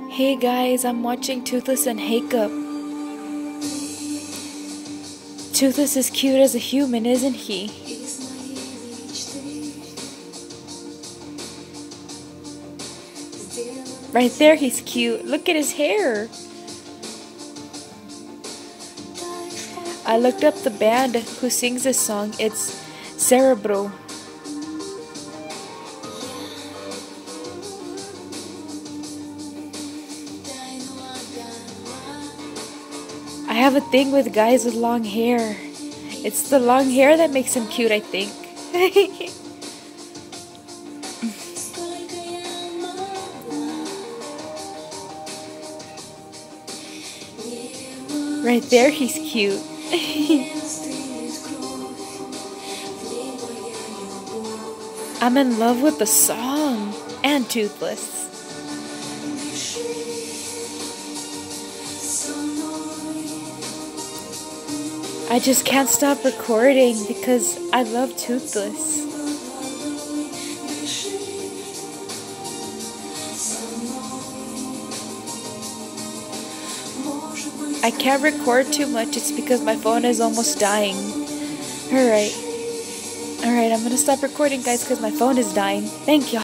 Hey guys, I'm watching Toothless and Hiccup. Toothless is cute as a human, isn't he? Right there, he's cute. Look at his hair. I looked up the band who sings this song. It's Cerebro. I have a thing with guys with long hair. It's the long hair that makes him cute, I think. Right there, he's cute. I'm in love with the song and Toothless. I just can't stop recording because I love Toothless. I can't record too much, it's because my phone is almost dying. Alright, I'm gonna stop recording guys because my phone is dying. Thank you.